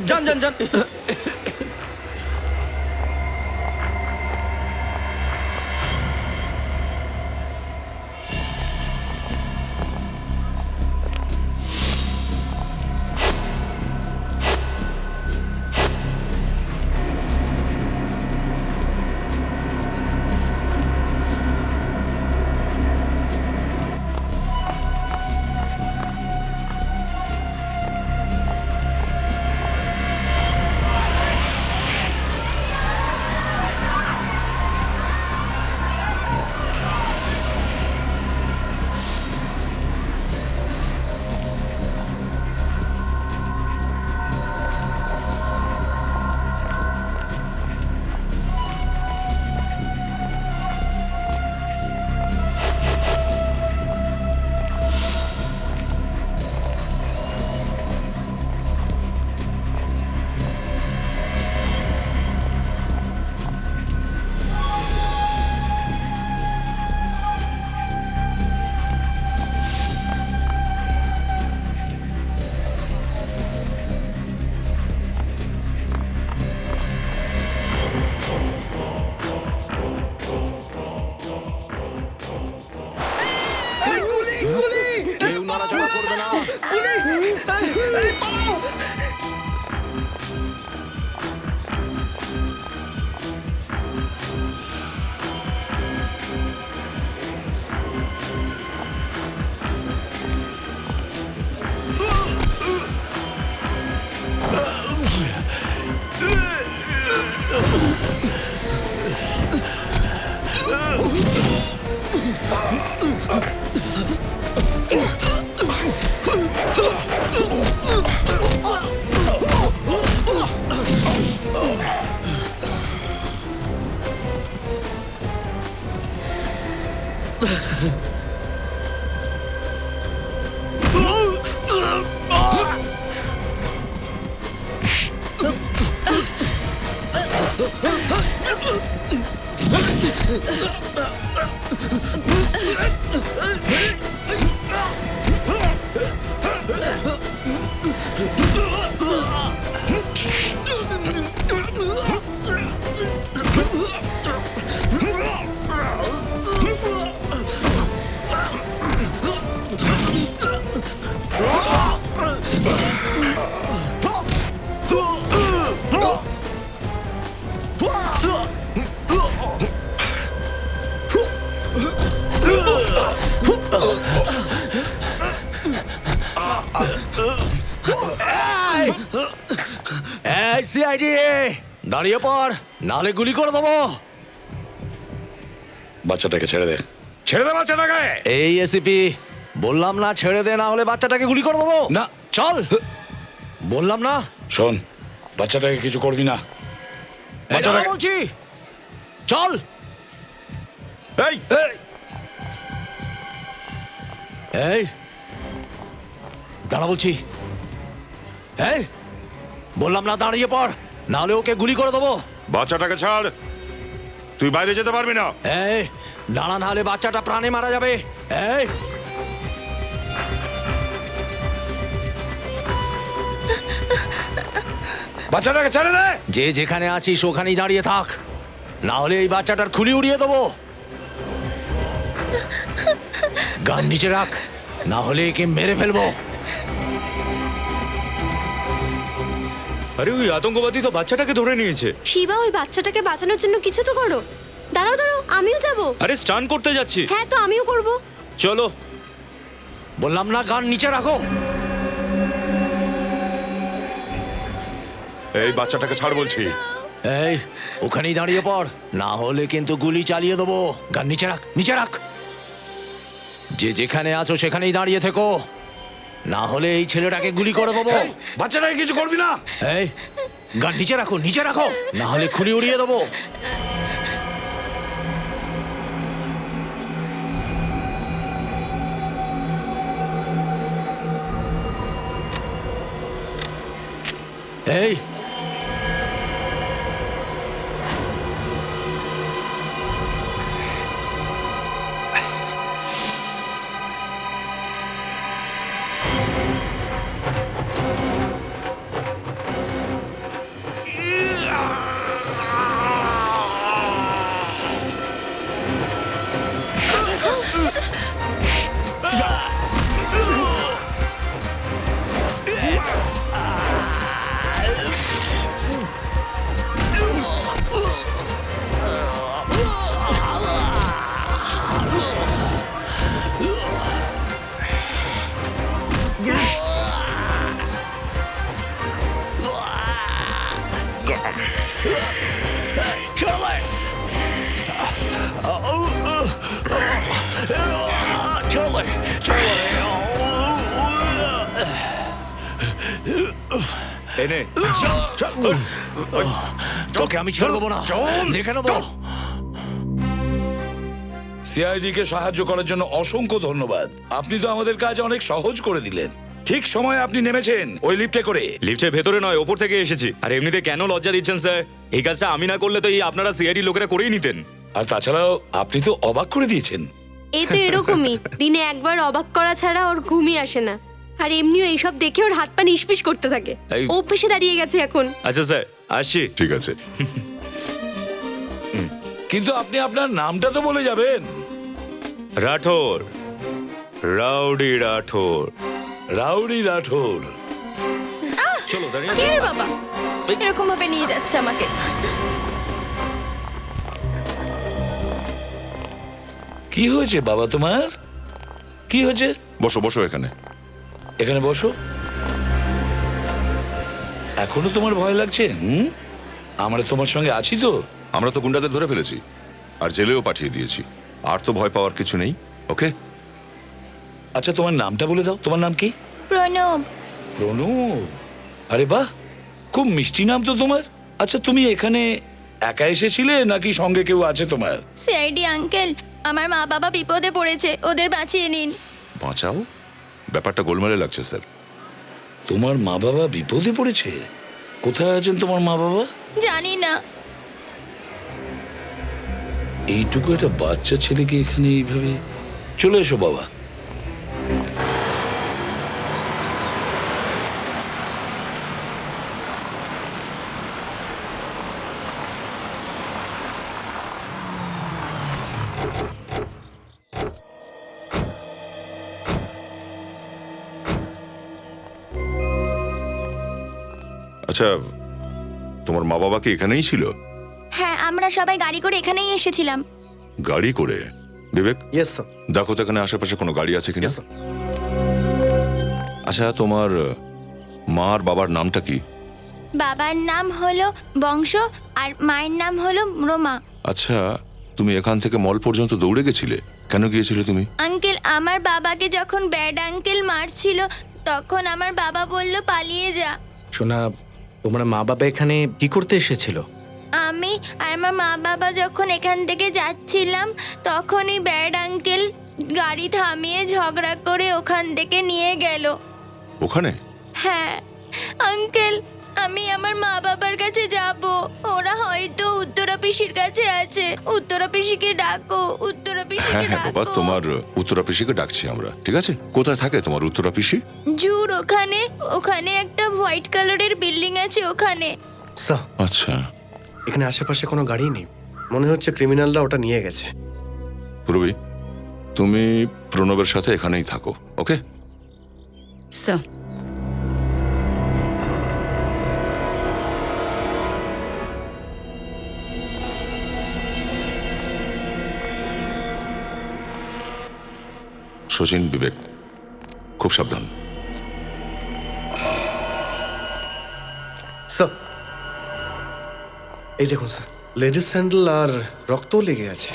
যান যান যান। কেউ নড়াচড়া করবে না। সিআইডি দাঁড়িয়ে পড়, নালে গুলি করে দেবো। বাচ্চাটাকে ছেড়ে দে, ছেড়ে দে বাচ্চাটাকে। এই এসিপি, বললাম না ছেড়ে দে, না হলে বাচ্চাটাকে গুলি করে দেবো। না, চল বললাম না। শোন, বাচ্চাটাকে কিছু করবি না। বাচ্চাটাকে বলছি চল। এই এই দাঁড়া বলছি। এই বললাম না দাঁড়িয়ে পড়, নাহলে ওকে গুলি করে দেবো। বাচ্চাটাকে ছাড়, তুই বাইরে যেতে পারবি না। এই দাঁড়া, নাহলে বাচ্চাটা প্রাণে মারা যাবে। এই বাচ্চাটাকে ছেড়ে দে। যে যেখানে আছিস ওখানেই দাঁড়িয়ে থাক, না হলে এই বাচ্চাটার খুলি উড়িয়ে দেবো। গান নিচে রাখ, না হলে একে মেরে ফেলবো। আরে ওই আতঙ্কবাদী তো বাচ্চাটাকে ধরে নিয়েছে। শিবা, ওই বাচ্চাটাকে বাঁচানোর জন্য কিছু তো করো। দাঁড়াও দাঁড়াও, আমিও যাব। আরে স্টান করতে যাচ্ছি। হ্যাঁ তো আমিও করব। চলো। বললাম না গান নিচে রাখো। এই বাচ্চাটাকে ছাড় বলছি। এই ওখানেই দাঁড়িয়ে পড়, না হলে কিন্তু গুলি চালিয়ে দেবো। গান নিচে রাখ, নিচে রাখ। যে যেখানে আছো সেখানেই দাঁড়িয়ে থেকো, না হলে এই ছেলেটাকে গুলি করে দেবো। বাচ্চাটাকে কিছু করবি না। এই গান নিচে রাখো, নিচে রাখো, না হলে খুলি উড়িয়ে দেবো। এই চলে চলে চলে এনে তোকে আমি ছেড়ে দেবো না, দেখে নেবো। সিআইডি কে সাহায্য করার জন্য অসংখ্য ধন্যবাদ। আপনি তো আমাদের কাজ অনেক সহজ করে দিলেন। ঠিক সময়ে আপনি নেমেছেন ওই লিফটে করে। লিফটের ভেতরে নয়, ওপর থেকে এসেছি। আর এমনিতে কেন লজ্জা দিচ্ছেন স্যার? এই কাজটা আমি না করলে তো এই আপনারা সিআইডি লোকেরা করেই নিতেন। আর তাছাড়াও আপনি তো অবাক করে দিয়েছেন। এই তো এরকমই, দিনে একবার অবাক করা ছাড়া ওর ঘুমই আসে না। আর এমনিও এইসব দেখে ওর হাত পা নিষ্পিস করতে থাকে। এই- অভ্যেসে দাঁড়িয়ে গেছে এখন। আচ্ছা স্যার, আসছি। ঠিক আছে। কিন্তু আপনি আপনার নামটা তো বলে যাবেন। রাঠোর, রাউডি রাঠোর। রাউডি রাঠোর। চলো দাঁড়িয়ে কে রে বাবা এরকম ভাবে নিয়ে যাচ্ছে আমাকে? কি হয়েছে বাবা তোমার? কি হয়েছে? বসো বসো এখানে। এখানে বসো। এখনো তোমার ভয় লাগছে? আমরা তোমার সঙ্গে আছি তো। আমরা তো গুন্ডাদের ধরে ফেলেছি আর জেলেও পাঠিয়ে দিয়েছি। আর তো ভয় পাওয়ার কিছু নেই। ওকে, আচ্ছা তোমার নামটা বলে দাও। তোমার নাম কি? প্রণব। প্রণব। আরে বাহ, খুব মিষ্টি নাম তো তোমার। আচ্ছা তুমি এখানে একা এসেছিলে নাকি সঙ্গে কেউ আছে তোমার? সিআইডি আঙ্কেল, আমার মা বাবা বিপদে পড়েছে, ওদের বাঁচিয়ে নিন। বাঁচাও? ব্যাপারটা গোলমালে লাগছে স্যার। তোমার মা বাবা বিপদে পড়েছে? কোথায় আছেন তোমার মা বাবা? জানি না। এইটুকু একটা বাচ্চা ছেলেকে এখানে এইভাবে? চলে এসো বাবা। আচ্ছা, তোমার মা বাবা কি এখানেই ছিল? হ্যাঁ, আমরা সবাই গাড়ি করে এখানেই এসেছিলাম। গাড়ি করে? বিবেক, ইয়েস স্যার। দেখো তো এখানে আশেপাশে কোনো গাড়ি আছে কিনা। Yes sir. আচ্ছা, তোমার মা আর বাবার নামটা কি? বাবার নাম হলো বংশ আর মায়ের নাম হলো রোমা। আচ্ছা, তুমি এখান থেকে মল পর্যন্ত দৌড়ে গেছিলে? কেন গিয়েছিলে তুমি? আঙ্কেল, আমার বাবাকে যখন ব্যাড আঙ্কেল মারছিল তখন আমার বাবা বলল পালিয়ে যা। শোনা, তোমার মা বাবা এখানে কি করতে এসেছিল? আমি আর আমার মা বাবা যখন এখান থেকে যাচ্ছিলাম তখনই ব্যাড আঙ্কেল গাড়ি থামিয়ে ঝগড়া করে ওখান থেকে নিয়ে গেল। ওখানে? হ্যাঁ আঙ্কেল, আমি আমার মা বাবার কাছে যাব। ওরা হয়তো উত্তরা পিসির কাছে আছে। উত্তরা পিসিকে ডাকো, উত্তরা হ্যাঁ পিসিকে হ্যাঁ বাবা, ডাকো। তোমার উত্তরা পিসিকে ডাকছি আমরা। ঠিক আছে, কোথায় থাকে তোমার উত্তরা পিসি? জুর ওখানে, ওখানে একটা হোয়াইট কালারের বিল্ডিং আছে ওখানে। স্যার, আচ্ছা, এখানে আশেপাশে কোনো গাড়ি নেই। মনে হচ্ছে ক্রিমিনালরা ওটা নিয়ে গেছে। পূর্বী, তুমি প্রণবের সাথে এখানেই থাকো। ওকে? স্যার, শচীন, বিবেক, খুব সাবধান। স্যার, এই দেখুন স্যার, লেডিস স্যান্ডেল আর রক্তও লেগে আছে।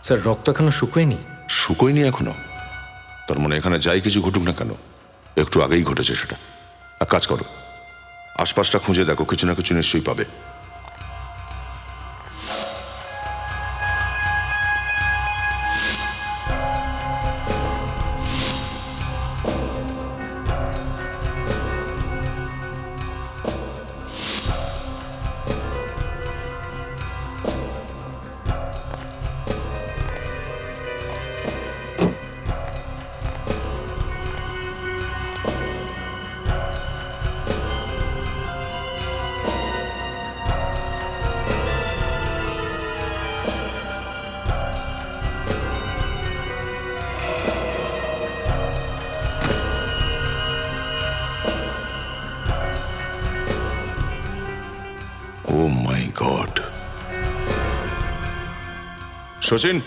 স্যার, রক্ত এখনো শুকোয়নি। শুকোয়নি এখনো? তার মানে এখানে যাই কিছু ঘটুক না কেন, একটু আগেই ঘটেছে সেটা। এক কাজ করো, আশপাশটা খুঁজে দেখো, কিছু না কিছু নিশ্চয়ই পাবে। ও মাই গড! শচীন,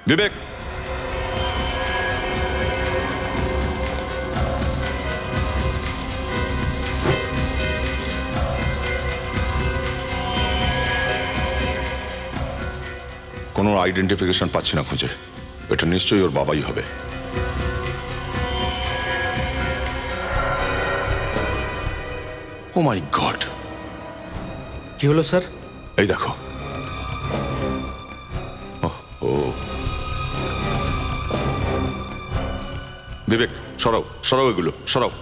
বিবেক, কোনো আইডেন্টিফিকেশন পাচ্ছি না খুঁজে। এটা নিশ্চয়ই ওর বাবাই হবে। ও মাই গড, কি হলো স্যার? এই দেখো। ও বিবেক, সরাও সরাও এগুলো, সরাও।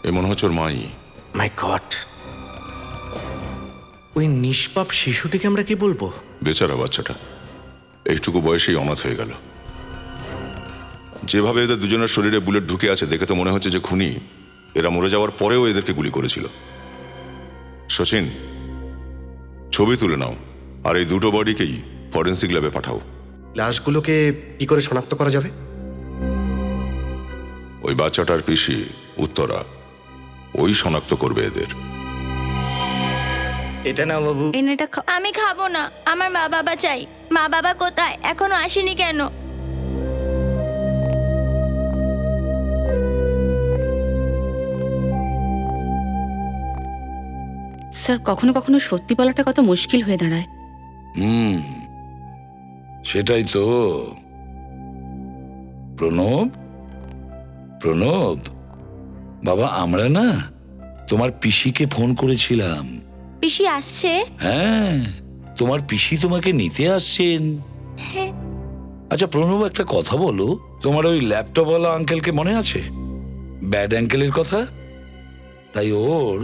এ মনে হচ্ছে ওর মাই। মাই গড, ওই নিষ্পাপ শিশুটিকে আমরা কি বলবো? বেচারা বাচ্চাটা এইটুকু বয়সেই অনাথ হয়ে গেল। যেভাবে এদের দুজনের শরীরে বুলেট ঢুকে আছে দেখে তো মনে হচ্ছে যে খুনি এরা মরে যাওয়ার পরেও এদেরকে গুলি করেছিল। সচিন, ছবি তুলে নাও আর এই দুটো বডিকেই ফরেন্সিক ল্যাবে পাঠাও। লাশগুলোকে কি করে শনাক্ত করা যাবে? ওই বাচ্চাটার পিসি উত্তরা, ওই শনাক্ত করবে এদের। এটা না বাবু। এটা আমি খাবো না, আমার মা বাবা চাই। মা বাবা কোথায়? এখনো আসেনি কেন? স্যার, কখনো কখনো সত্যি বলাটা কত মুশকিল হয়ে দাঁড়ায়। সেটাই তো। প্রণব, প্রণব বাবা, আমরা না তোমার পিসিকে ফোন করেছিলাম। পিসি আসছে? হ্যাঁ, তোমার পিসি তোমাকে নিতে আসছেন। হ্যাঁ। আচ্ছা প্রণব, একটা কথা বলো, তোমার ওই ল্যাপটপওয়ালা আঙ্কেলকে মনে আছে? ব্যাড আঙ্কেলের কথা। তাই ওর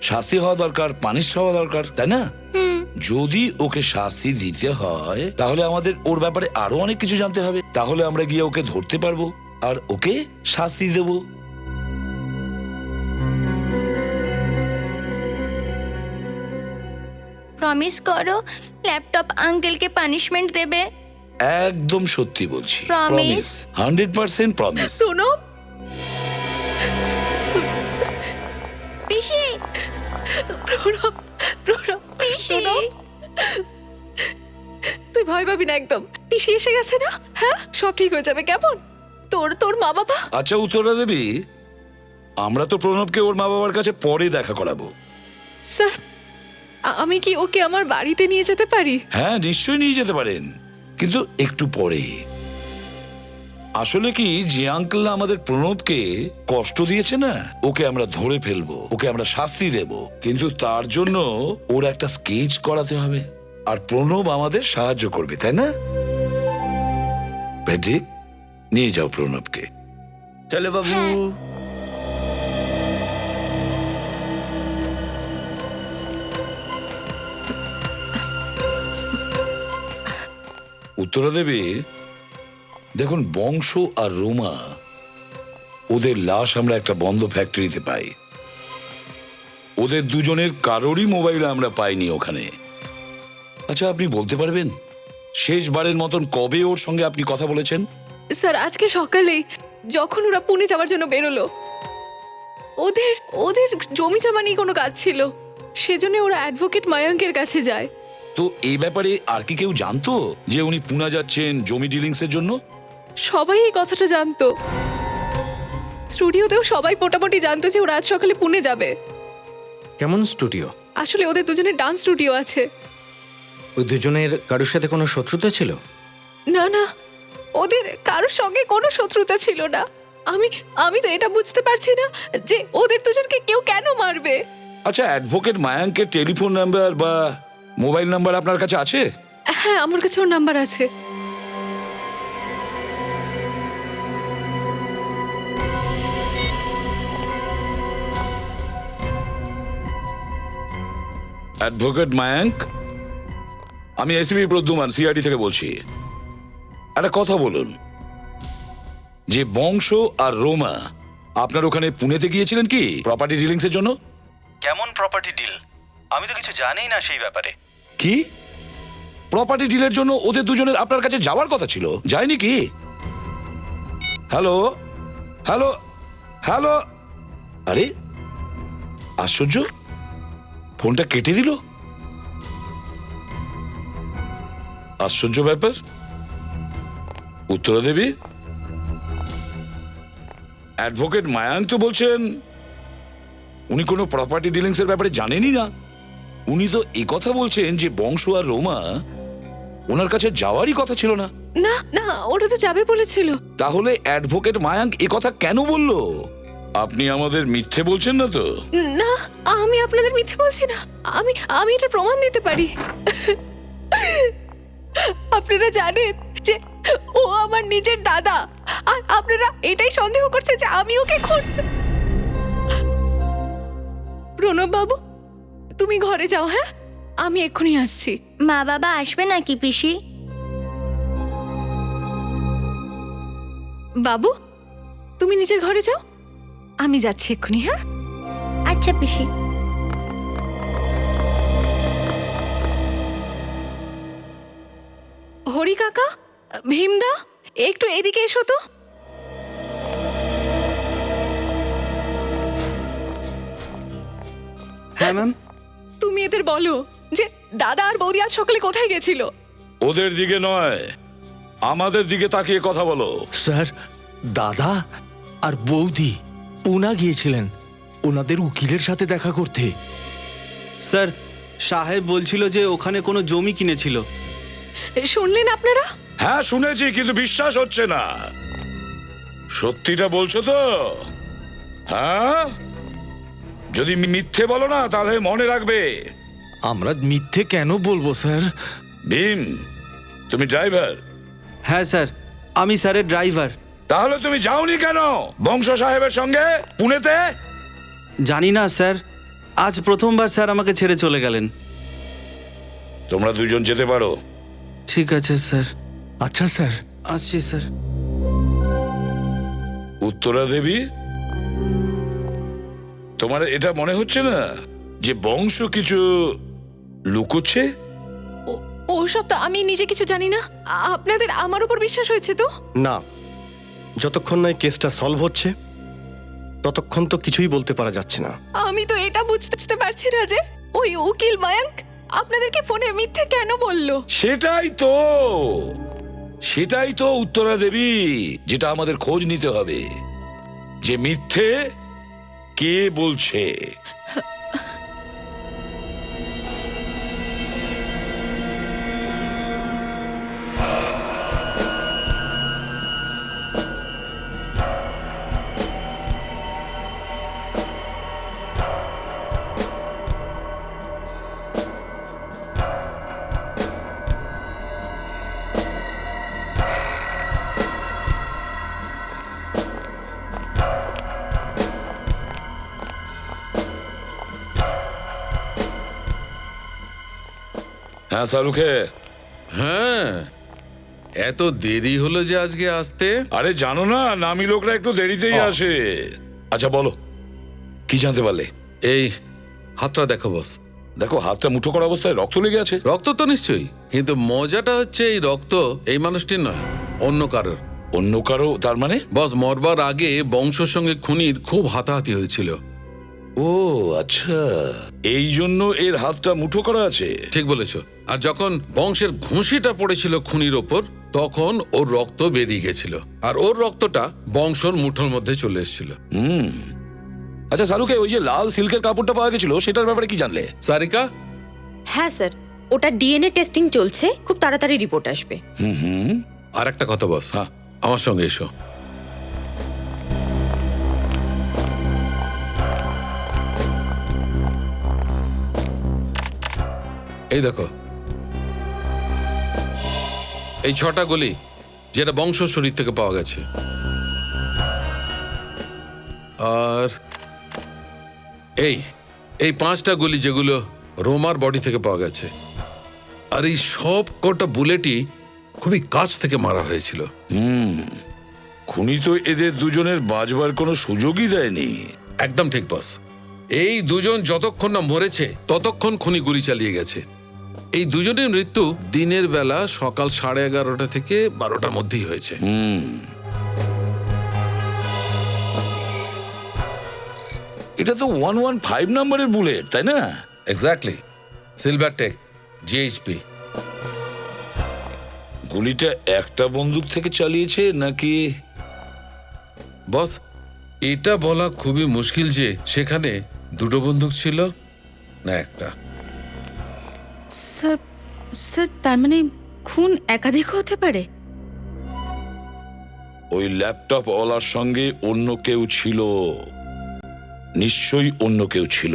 শাস্তি হওয়া দরকার, পানিশ হওয়া দরকার, তাই না? যদি ওকে শাস্তি দিতে হয় তাহলে আমাদের ওর ব্যাপারে আরো অনেক কিছু জানতে হবে। তাহলে আমরা গিয়ে ওকে ধরতে পারবো আর ওকে শাস্তি দেব। প্রমিস করো ল্যাপটপ আঙ্কেলকে পানিশমেন্ট দেবে। একদম সত্যি বলছি। প্রমিস? 100% প্রমিস। প্রণব, পিসি, প্রণব, প্রণব, পিসি। তুই ভয় পাবি না একদম। পিসি এসে গেছে না? হ্যাঁ, সব ঠিক হয়ে যাবে। কেমন তোর মা বাবা? আচ্ছা উত্তরা দেবী, আমরা তো প্রণবকে ওর মা বাবার কাছে পরে দেখা করাবো। স্যার, আমি কি ওকে আমার বাড়িতে নিয়ে যেতে পারি? হ্যাঁ নিশ্চয়ই নিয়ে যেতে পারেন, কিন্তু একটু পরে। আসলে কি, যে আঙ্কেল আমাদের প্রণবকে কষ্ট দিয়েছে না, ওকে আমরা ধরে ফেলবো, ওকে আমরা শাস্তি দেব, কিন্তু তার জন্য ওর একটা স্কেচ করাতে হবে আর প্রণব আমাদের সাহায্য করবে, তাই না? প্যাড্রিক, নিয়ে যাও প্রণবকে। চলে বাবু। উত্তরা দেবী, দেখুন, বংশ আর রোমা, ওদের লাশ আমরা একটা বন্ধ ফ্যাক্টরিতে পাই। ওদের দুজনের কারোরই মোবাইল আমরা পাইনি ওখানে। আচ্ছা আপনি বলতে পারবেন শেষবারের মতন কবে ওর সঙ্গে আপনি কথা বলেছেন? স্যার, আজকে সকালেই, যখন ওরা পুনে যাওয়ার জন্য বেরোলো। ওদের ওদের জমি জমা নিয়ে কোনো কাজ ছিল, সেজন্য ওরা অ্যাডভোকেট মায়াঙ্কের কাছে যায়। তো এই ব্যাপারে আর কি কেউ জানতো যে উনি পুনা যাচ্ছেন জমি ডিলিংস এর জন্য? সবাই এই কথাটা জানতো। স্টুডিওতেও সবাই মোটামুটি জানতো যে ওরা আজ সকালে পুনে যাবে। কেমন স্টুডিও? আসলে ওদের দুজনের ডান্স স্টুডিও আছে। ওই দুজনের কারোর সাথে কোনো শত্রুতা ছিল? না না, ওদের কারোর সঙ্গে কোনো শত্রুতা ছিল না। আমি তো এটা বুঝতে পারছি না যে ওদের দুজনকে কেউ কেন মারবে। আচ্ছা, অ্যাডভোকেট মায়াঙ্কের টেলিফোন নাম্বার বা মোবাইল নাম্বার আপনার কাছে আছে? হ্যাঁ, আমার কাছে ওর নাম্বার আছে। অ্যাডভোকেট মায়াঙ্ক, আমি এসিপি প্রদ্যুমান, সিআইডি থেকে বলছি। একটা কথা বলুন, যে বংশ আর রোমা আপনার ওখানে পুনেতে গিয়েছিলেন কি প্রপার্টি ডিলিংস এর জন্য? কেমন প্রপার্টি ডিল? আমি তো কিছু জানি না সেই ব্যাপারে। কি প্রপার্টি ডিলের জন্য ওদের দুজনের আপনার কাছে যাওয়ার কথা ছিল, যায়নি কি? হ্যালো হ্যালো হ্যালো, আরে আশ্চর্য, ফোনটা কেটে দিল। আশ্চর্য ব্যাপার। উত্তরা দেবী, অ্যাডভোকেট মায়াঙ্ক তো বলছেন উনি কোনো প্রপার্টি ডিলিংস এর ব্যাপারে জানেনই না। উনি তো এই কথা বলছেন যে বংশ আর রোমা ওনার কাছে যাওয়ারই কথা ছিল না। না না, ওরা তো যাবে বলেছিল। তাহলে অ্যাডভোকেট মায়াঙ্ক এ কথা কেন বলল? আপনি আমাদের মিথ্যে বলছেন না তো? না, আমি আপনাদের মিথ্যে বলছি না। আমি আমি এটা প্রমাণ দিতে পারি। আপনারা জানেন যে ও আমার নিজের দাদা, আর আপনারা এটাই সন্দেহ করছে যে আমি ওকে খুন। প্রণব বাবু, তুমি ঘরে যাও। হ্যাঁ, আমি এক্ষুনি আসছি। মা বাবা আসবে নাকি পিসি? বাবু, তুমি নিজের ঘরে যাও, আমি যাচ্ছি এক্ষুনি। হ্যাঁ, আচ্ছা পিসি। হরি কাকা, ভীমদা, একটু এদিকে এসো তো। হ্যাঁ ম্যাম। তুমি এদের বলো যে দাদা আর বৌদি আজ সকালে কোথায় গেছিল। ওদের দিকে নয়, আমাদের দিকে তাকিয়ে কথা বলো। স্যার, দাদা আর বৌদি পুনা গিয়েছিলেন ওনাদের উকিলের সাথে দেখা করতে। স্যার, সাহেব বলছিল যে ওখানে কোনো জমি কিনেছিল। শুনলেন আপনারা? হ্যাঁ শুনেছি, কিন্তু বিশ্বাস হচ্ছে না। সত্যিটা বলছো তো? হ্যাঁ, যদি মিথ্যে বলো না তাহলে মনে রাখবে। আমরা মিথ্যে কেন বলবো স্যার? ভীম, তুমি ড্রাইভার? হ্যাঁ স্যার, আমি স্যারের ড্রাইভার। তাহলে তুমি যাওনি কেন বংশ সাহেবের সঙ্গে পুনেতে? জানি না স্যার, আজ প্রথমবার স্যার আমাকে ছেড়ে চলে গেলেন। তোমরা দুজন যেতে পারো। ঠিক আছে স্যার। আচ্ছা স্যার। আসছি স্যার। উত্তরা দেবী, তোমার এটা মনে হচ্ছে না যে বংশ কিছু লুকোচ্ছে? ওসব তো আমি নিজে কিছু জানি না। আপনাদের আমার উপর বিশ্বাস হয়েছে তো? না, যতক্ষণ না এই কেসটা সলভ হচ্ছে ততক্ষণ তো কিছুই বলতে পারা যাচ্ছে না। আমি তো এটা বুঝতে পারছি না যে ওই উকিল মায়াঙ্ক আপনাদেরকে ফোনে মিথ্যে কেন বললো। সেটাই তো উত্তরা দেবী, যেটা আমাদের খোঁজ নিতে হবে, যে মিথ্যে কে বলছে। হ্যাঁ শাহরুখে। হ্যাঁ, এত দেরি হলো যে আজকে আসতে? আরে জানো না, নামি লোকরা একটু দেরিতেই আসে। আচ্ছা বলো, কি জানতে পারলে? এই হাতটা দেখো বস। দেখো, হাতটা মুঠো করা অবস্থায় রক্ত লেগে আছে। রক্ত তো নিশ্চয়ই, কিন্তু মজাটা হচ্ছে এই রক্ত এই মানুষটির নয়, অন্য কারোর। অন্য কারো? তার মানে? বস, মরবার আগে বংশের সঙ্গে খুনির খুব হাতাহাতি হয়েছিল। ও আচ্ছা, এই জন্য এর হাতটা মুঠো করা আছে। ঠিক বলেছো। আর যখন বংশের ঘুষিটা পড়েছিল খুনির ওপর, তখন ওর রক্ত বেরিয়ে গেছিল, আর ওর রক্তটা বংশর মুঠোর মধ্যে চলে এসেছিল। আচ্ছা শাহরুখে, ওই যে লাল সিল্কের কাপড়টা পাওয়া গেছিল সেটার ব্যাপারে কি জানলে? সারিকা? হ্যাঁ স্যার, ওটা ডিএনএ টেস্টিং চলছে, খুব তাড়াতাড়ি রিপোর্ট আসবে। আর একটা কথা বস, হ্যাঁ। আমার সঙ্গে এসো। এই দেখো, এই 6টা গুলি যেটা বংশ শরীর থেকে পাওয়া গেছে, আর এই 5টা গুলি যেগুলো রোমার বডি থেকে পাওয়া গেছে। আর এই সব কটা বুলেটই খুবই কাছ থেকে মারা হয়েছিল। খুনি তো এদের দুজনের বাঁচবার কোনো সুযোগই দেয়নি। একদম ঠিক বস। এই দুজন যতক্ষণ না মরেছে ততক্ষণ খুনি গুলি চালিয়ে গেছে। এই দুজনের মৃত্যু দিনের বেলা সকাল 11:30 থেকে 12টার মধ্যেই হয়েছে। এটা তো 115 নম্বরের বুলেট, তাই না? Exactly, silver tech GHP. গুলিটা একটা বন্দুক থেকে চালিয়েছে নাকি? বস, এটা বলা খুবই মুশকিল যে সেখানে দুটো বন্দুক ছিল না একটা? স্যার স্যার তার মানে খুন একাধিক হতে পারে? ওই ল্যাপটপ ওলার সঙ্গে অন্য কেউ ছিল, নিশ্চয়ই অন্য কেউ ছিল।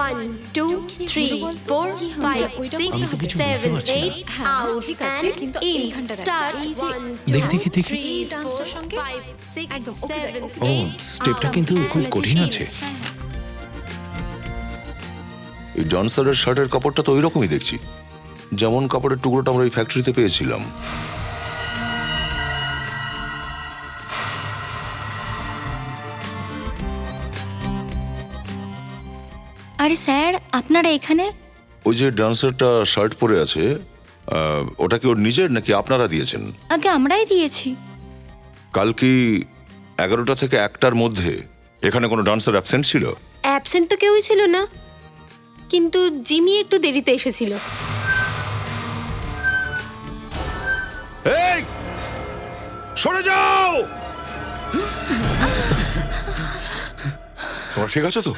1 2 3 4 5 6 7 8 আউট ঠিক আছে, এন্ড কিন্তু ইন এইখানটা স্টার্ট এই যে 1 দেখি, দেখি, দেখি। 3 ডান্সটার 4 সঙ্গে 5 6 একদম, ওকে, 7 ওকে। 8 স্টেপটা কিন্তু খুব কঠিন আছে। এই ডান্সারের শার্টের কাপড়টা তো ওই রকমই দেখছি, যেমন কাপড়ের টুকরোটা আমরা ওই ফ্যাক্টরিতে পেয়েছিলাম। আরে স্যার আপনারা এখানে? ওই যে ডান্সারটা শার্ট পরে আছে, ওটা কি ওর নিজের নাকি আপনারা দিয়েছেন? আগে আমরাই দিয়েছি। কাল কি 11টা থেকে 1টার মধ্যে এখানে কোনো ডান্সার অ্যাবসেন্ট ছিল? অ্যাবসেন্ট তো কেউই ছিল না, কিন্তু জিমি একটু দেরিতে এসেছিল। এই সরে যাও! তোমার ঠিক আছে তো?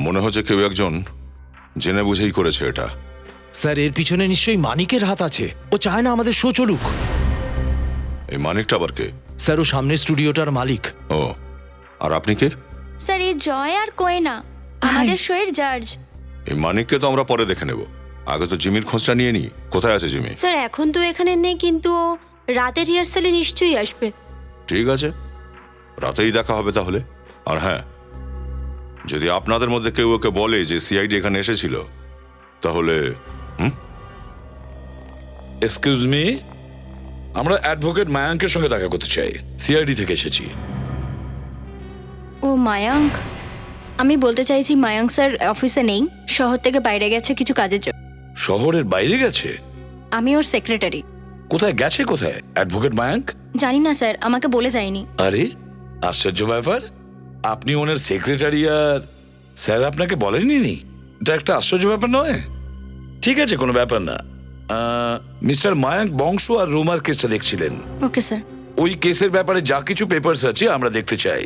মনে হচ্ছে কেউ একজন জেনে বুঝেই করেছে এটা। স্যার এর পিছনে নিশ্চয়ই মানিকের হাত আছে। ও চায় না আমাদের শো চলুক। এই মানিকটা আবার কে? স্যার ও সামনের স্টুডিওটার মালিক। ও, আর আপনি কে? স্যার এই জয় আর কোয়েনা আমাদের শোয়ের জাজ। এই মানিককে তো আমরা পরে দেখে নেব, আগে তো জিমির খোঁজটা নিয়ে নি। কোথায় আছে জিমি? স্যার এখন তো এখানে নেই, কিন্তু ও রাতের রিহার্সালে নিশ্চয়ই আসবে। ঠিক আছে, রাতেই দেখা হবে তাহলে। আর হ্যাঁ, যদি আপনাদের মধ্যে কেউ ওকে বলে যে সিআইডি এখানে এসেছিল, তাহলে এক্সকিউজ মি, আমরা অ্যাডভোকেট মায়াঙ্কের সঙ্গে দেখা করতে চাই, সিআইডি থেকে এসেছি। ও মায়াঙ্ক, আমি বলতে চাইছি মায়াঙ্ক স্যার অফিসে নেই, শহর থেকে বাইরে গেছে কিছু কাজের জন্য। শহরের বাইরে গেছে? আমি ওর সেক্রেটারি। কোথায় গেছে? কোথায় অ্যাডভোকেট মায়াঙ্ক? জানি না স্যার, আমাকে বলে যায়নি। আরে আশ্চর্য ব্যাপার, আপনি ওনার সেক্রেটারি আর স্যার আপনাকে বলেননি? এটা একটা আশ্চর্য ব্যাপার নয়? ঠিক আছে, কোনো ব্যাপার না। মিস্টার মায়াঙ্ক বংশ আর রুমার কেসটা দেখছিলেন। Okay sir. ওই কেসের ব্যাপারে যা কিছু পেপারস আছে আমরা দেখতে চাই।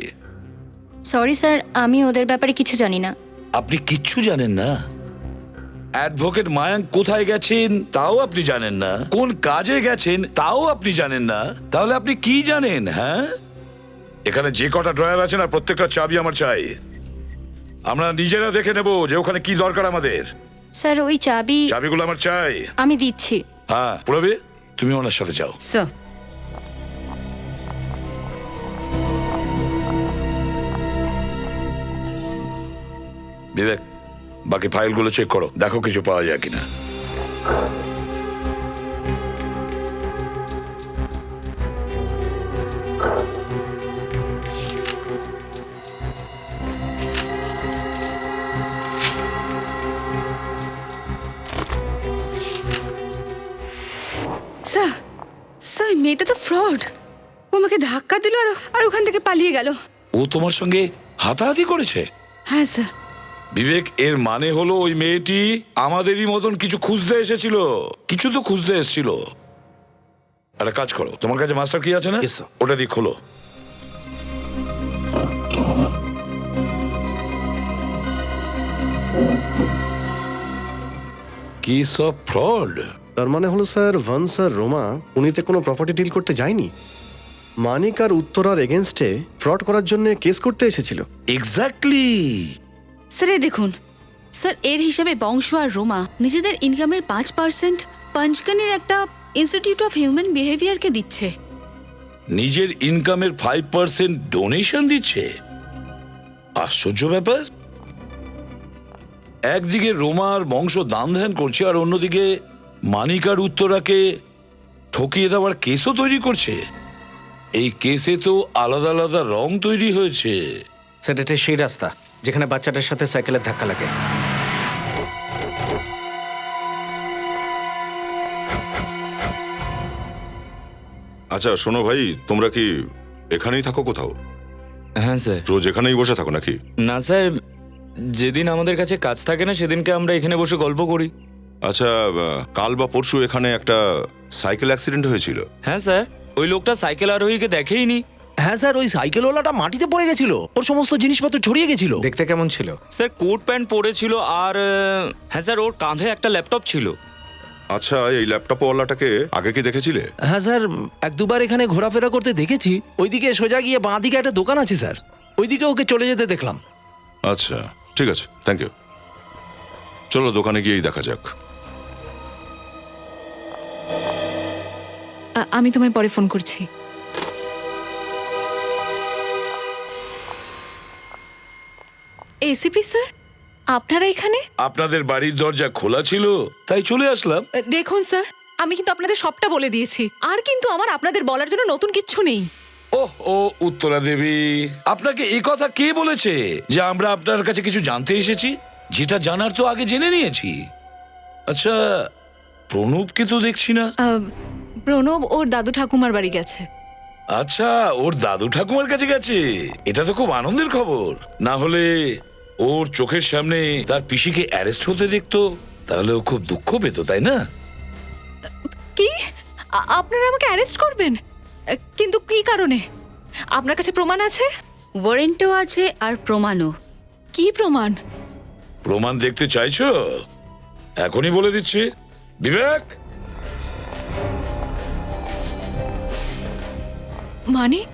সরি স্যার, আমি ওদের ব্যাপারে কিছু জানি না। আপনি কিচ্ছু জানেন না? অ্যাডভোকেট মায়াঙ্ক কোথায় গেছেন তাও আপনি জানেন না, কোন কাজে গেছেন তাও আপনি জানেন না, তাহলে আপনি কি জানেন? হ্যাঁ, এখানে যে কটা ড্রয়ার আছে না, প্রত্যেকটা চাবি আমার চাই। আমরা নিজেরা দেখে নেব যে ওখানে কি দরকার আমাদের। স্যার ওই চাবিগুলো আমার চাই। আমি দিচ্ছি। হ্যাঁ পুরবে, তুমি ওনার সাথে যাও। স্যার বিবেক, বাকি ফাইলগুলো চেক করো, দেখো কিছু পাওয়া যায় কিনা। স্যার স্যার মেয়েটা তো ফ্রড। ও আমাকে ধাক্কা দিল আর ওখান থেকে পালিয়ে গেল। ও তোমার সঙ্গে হাতাহাতি করেছে? হ্যাঁ স্যার। বিবেক, এর মানে হলো ওই মেয়েটি আমাদেরই মতন কিছু খুঁজতে এসেছিল, কিছু তো খুঁজতে এসেছিল। একটা কাজ করো, তোমার কাছে মাস্টার কি আছে না? Yes, sir. ওটা দিয়ে খোলো। কি সব ফ্রড? তার মানে হলো স্যার, ভান্স আর রোমা উনিতে কোনো প্রপার্টি ডিল করতে যায়নি, মানিক আর উত্তরার এগেনস্টে ফ্রড করার জন্য কেস করতে এসেছিল। এক্স্যাক্টলি। স্যার এই দেখুন স্যার, এর হিসাবে বংশ আর রোমা নিজেদের ইনকামের 5% পঞ্চকানির একটা ইনস্টিটিউট অফ হিউম্যান বিহেভিয়ারকে দিচ্ছে। নিজের ইনকামের 5% ডোনেশন দিচ্ছে? আশ্চর্য ব্যাপার। একদিকে রোমার বংশ দান ধ্যান করছে, আর অন্যদিকে মানিক আর উত্তরাকে ঠকিয়ে দেওয়ার কেসও তৈরি করছে। এই কেসে তো আলাদা আলাদা রং তৈরি হয়েছে। স্যার এটা সেই রাস্তা যেখানে বাচ্চাটার সাথে সাইকেলের ধাক্কা লাগে। আচ্ছা শোনো ভাই, তোমরা কি এখানেই থাকো কোথাও? হ্যাঁ স্যার। রোজ এখানেই বসে থাকো নাকি? না স্যার, যেদিন আমাদের কাছে কাজ থাকে না সেদিনকে আমরা এখানে বসে গল্প করি। আচ্ছা, কাল বা পরশু এখানে একটা সাইকেল অ্যাক্সিডেন্ট হয়েছিল। হ্যাঁ স্যার, ওই লোকটা সাইকেল আরোহীকে দেখেইনি। হ্যাঁ স্যার, ওই সাইকেলওয়ালাটা মাটিতে পড়ে গেছিল, ওর সমস্ত জিনিসপত্র ছড়িয়ে গেছিল। দেখতে কেমন ছিল? স্যার কোট প্যান্ট পরেছিল আর হ্যাঁ স্যার ওর কাঁধে একটা ল্যাপটপ ছিল। আচ্ছা, এই ল্যাপটপওয়ালাটাকে আগে কি দেখেছিলে? হ্যাঁ স্যার, এক দুবার এখানে ঘোরাফেরা করতে দেখেছি। ওইদিকে সোজা গিয়ে বাঁ দিকে একটা দোকান আছে স্যার, ওইদিকে ওকে চলে যেতে দেখলাম। আচ্ছা, ঠিক আছে, থ্যাংক ইউ। চলো দোকানে গিয়েই দেখা যাক। আমি তোমায় পরে ফোন করছি। এসিপি স্যার, আপনারা এখানে? আপনাদের বাড়ির দরজা খোলা ছিল তাই চলে আসলাম। দেখুন স্যার, আমি কিন্তু আপনাদের সবটা বলে দিয়েছি, আর কিন্তু আমার আপনাদের বলার জন্য নতুন কিচ্ছু নেই। ওহ ও উত্তরা দেবী, আপনাকে এই কথা কে বলেছে যে আমরা আপনার কাছে কিছু জানতে এসেছি? যেটা জানার তো আগে জেনে নিয়েছি। আচ্ছা, প্রণবকে তো দেখছি না। প্রণব ওর দাদু ঠাকুমার বাড়ি গেছে। আচ্ছা, ওর দাদু ঠাকুমার কাছে গেছে, এটা তো খুব আনন্দের খবর। না হলে ওর চোখের সামনে তার পিসিকে অ্যারেস্ট হতে দেখতো তাহলে ও খুব দুঃখ পেত, তাই না? কি? আপনারা আমাকে অ্যারেস্ট করবেন? কিন্তু কি কারণে? আপনার কাছে প্রমাণ আছে? ওয়ারেন্টও আছে আর প্রমাণও। কি প্রমাণ? প্রমাণ দেখতে চাইছো? এখনই বলে দিচ্ছি। বিবেক, মানিক,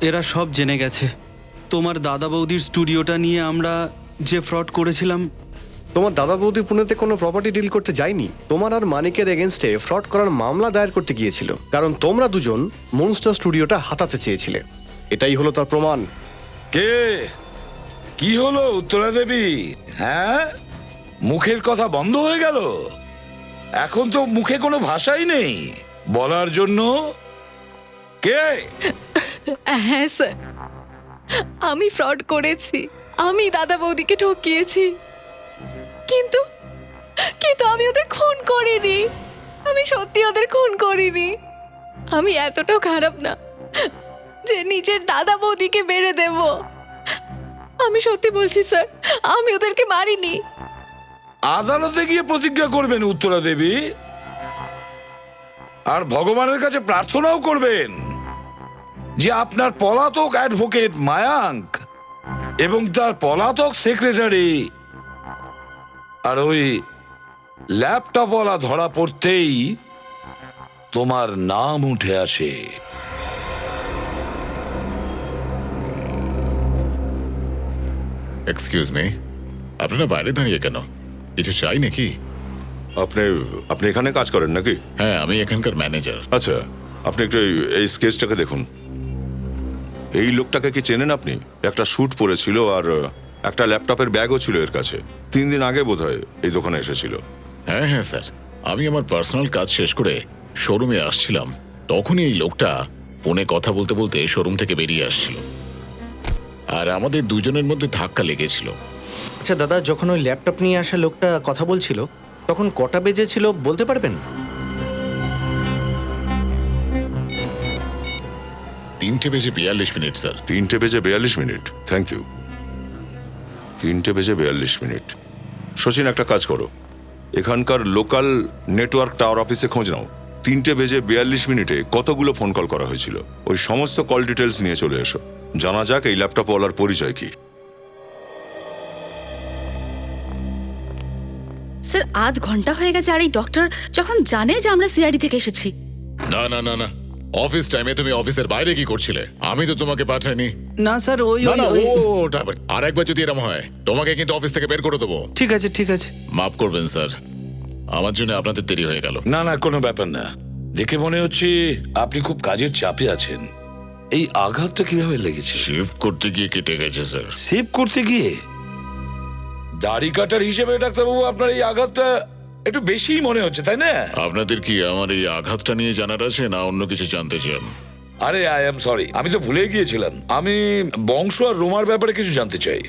এরা সব জেনে গেছে। তোমার দাদা বৌদির স্টুডিওটা নিয়ে আমরা যে ফ্রড করেছিলাম। তোমার দাদা বৌদি পুনেতে কোনো প্রপার্টি ডিল করতে যায়নি, তোমার আর মানিকের এগেনস্টে ফ্রড করার মামলা দায়ের করতে গিয়েছিল, কারণ তোমরা দুজন মনস্টার স্টুডিওটা হাতাতে চেয়েছিলে। এটাই হলো তার প্রমাণ। কে? কি হলো উত্তরা দেবী? হ্যাঁ, মুখের কথা বন্ধ হয়ে গেল? এখন তো মুখে কোনো ভাষাই নেই বলার জন্য। কে? হ্যাঁ স্যার, আমি ফ্রড করেছি, আমি দাদা বৌদিকে ঠকিয়েছি, কিন্তু কিন্তু আমি ওদের খুন করিনি। আমি সত্যি ওদের খুন করিনি। আমি এতটাও খারাপ না যে নিজের দাদা বৌদিকে মেরে দেব। আমি সত্যি বলছি স্যার, আমি ওদেরকে মারিনি। আদালতে গিয়ে প্রতিজ্ঞা করবেন উত্তরা দেবী, আর ভগবানের কাছে প্রার্থনাও করবেন যে আপনার পলাতক অ্যাডভোকেট মায়াঙ্ক এবং তার পলাতক সেক্রেটারি আর ওই ল্যাপটপওয়ালা ধরা পড়তেই তোমার নাম উঠে আসে। এক্সকিউজ মি, আপনারা বাইরে দাঁড়িয়ে কেন? কিছু চাই নাকি? আপনি আপনি এখানে কাজ করেন নাকি? হ্যাঁ, আমি এখানকার ম্যানেজার। আচ্ছা, আপনি একটু এই স্কেচটাকে দেখুন। এই লোকটাকে কি চেনেন আপনি? একটা স্যুট পরেছিল আর একটা ল্যাপটপের ব্যাগও ছিল এর কাছে। 3 দিন আগে বোধহয় এই দোকানে এসেছিল। হ্যাঁ হ্যাঁ স্যার, আমি আমার পার্সোনাল কাজ শেষ করে শোরুমে আসছিলাম, তখনই এই লোকটা ফোনে কথা বলতে বলতে শোরুম থেকে বেরিয়ে আসছিল, আর আমাদের দুজনের মধ্যে ধাক্কা লেগেছিল। আচ্ছা দাদা, যখন ওই ল্যাপটপ নিয়ে আসা লোকটা কথা বলছিল তখন কটা বেজেছিল বলতে পারবেন? 3:42 স্যার। 3:42? Thank you. 3:42। শচীন, একটা কাজ করো, এখানকার লোকাল নেটওয়ার্ক টাওয়ার অফিসে খোঁজ নাও। 3:42 কতগুলো ফোন কল করা হয়েছিল, ওই সমস্ত কল ডিটেলস নিয়ে চলে এসো। জানা যাক এই ল্যাপটপওয়ালার পরিচয় কি। স্যার, আধ ঘন্টা হয়ে গেছে আর এই ডক্টর যখন জানে যে আমরা সিআইডি থেকে এসেছি। না না না না, অফিস টাইমে তুমি অফিসের বাইরে কি করছিলে? আমি তো তোমাকে পাঠাইনি। না স্যার, ওই না না, ওই- ওটা আর একবার যদি এরকম হয় তোমাকে কিন্তু অফিস থেকে বের করে দেবো। ঠিক আছে ঠিক আছে। মাফ করবেন স্যার, আমার জন্য আপনাদের দেরি হয়ে গেল। না না, কোনো ব্যাপার না। দেখে মনে হচ্ছে আপনি খুব কাজের চাপে আছেন। এই আঘাতটা কিভাবে লেগেছে? শিফট করতে গিয়ে কেটে গেছে স্যার। সেভ করতে গিয়ে? দাড়ি কাটার হিসেবে ডাক্তারবাবু আপনার এই আঘাতটা একটু বেশিই মনে হচ্ছে, তাই না? আপনাদের কি আমার এই আঘাতটা নিয়ে জানার আছে না অন্য কিছু জানতে চান? আরে আই এম সরি, আমি তো ভুলে গিয়েছিলাম। আমি বংশ আর রোমার ব্যাপারে কিছু জানতে চাই।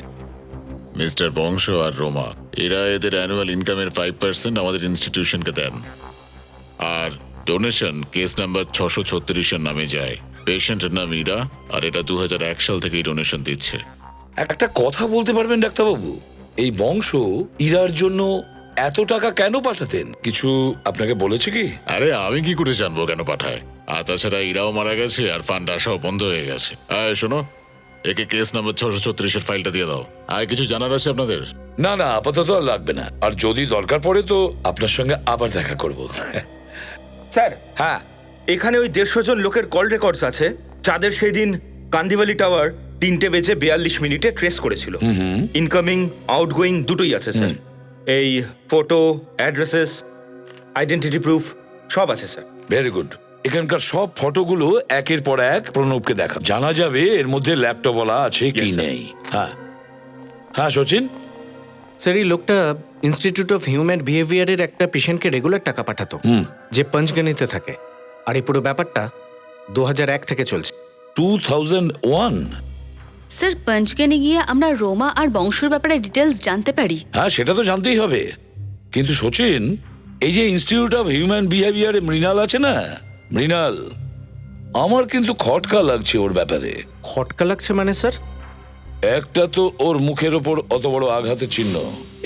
মিস্টার বংশ আর রোমা এরা এদের অ্যানুয়াল ইনকামের 5% আমাদের ইনস্টিটিউশনকে দেন, আর ডোনেশন কেস নাম্বার 636 এর নামে যায়। পেশেন্টের নাম ইরা, আর এটা 2001 সাল থেকে ডোনেশন দিচ্ছে। একটা কথা বলতে পারবেন ডাক্তারবাবু? এই বংশ ইরার জন্য এত টাকা কেন পাঠাতেন? কিছু আপনাকে বলেছে কি? আরে আমি কি করে জানবো কেন পাঠায়? আর তাছাড়া ইরাও মারা গেছে আর ফান্ড আসাও বন্ধ হয়ে গেছে। শোনো, একে কেস নাম্বার 636-এর ফাইলটা দিয়ে দাও। আর কিছু জানার আছে আপনাদের? না না, আপাতত আর লাগবে না। আর যদি দরকার পড়ে তো আপনার সঙ্গে আবার দেখা করব। স্যার, হ্যাঁ, এখানে ওই 150 জন লোকের কল রেকর্ডস আছে যাদের সেই দিন কান্দিভালি টাওয়ার 3:42 ট্রেস করেছিল। ইনকামিং আউটগোয়িং দুটোই আছে স্যার। এই ফটো, অ্যাড্রেসেস, আইডেন্টিটি প্রুফ সব আছে স্যার। Very good. এখানকার সব ফটোগুলো একের পর এক প্রণবকে দেখা, জানা যাবে এর মধ্যে ল্যাপটপওয়ালা আছে কি Yes, sir. নেই। হ্যাঁ হ্যাঁ সচিন, স্যার এই লোকটা ইনস্টিটিউট অফ হিউম্যান বিহেভিয়ারের একটা পেশেন্টকে রেগুলার টাকা পাঠাতো, যে পঞ্চগনিতে থাকে। আর এই পুরো ব্যাপারটা 2001 থেকে চলছে। 2001? স্যার পঞ্চগনি গিয়ে আমরা রোমা আর বংশর ব্যাপারে ডিটেলস জানতে পারি। হ্যাঁ সেটা তো জানতেই হবে, কিন্তু সচিন এই যে ইনস্টিটিউট অফ হিউম্যান বিহেভিয়ারে মৃণাল আছে না, মৃণাল, আমার কিন্তু খটকা লাগছে ওর ব্যাপারে। খটকা লাগছে মানে স্যার? একটা তো ওর মুখের ওপর অত বড় আঘাতের চিহ্ন,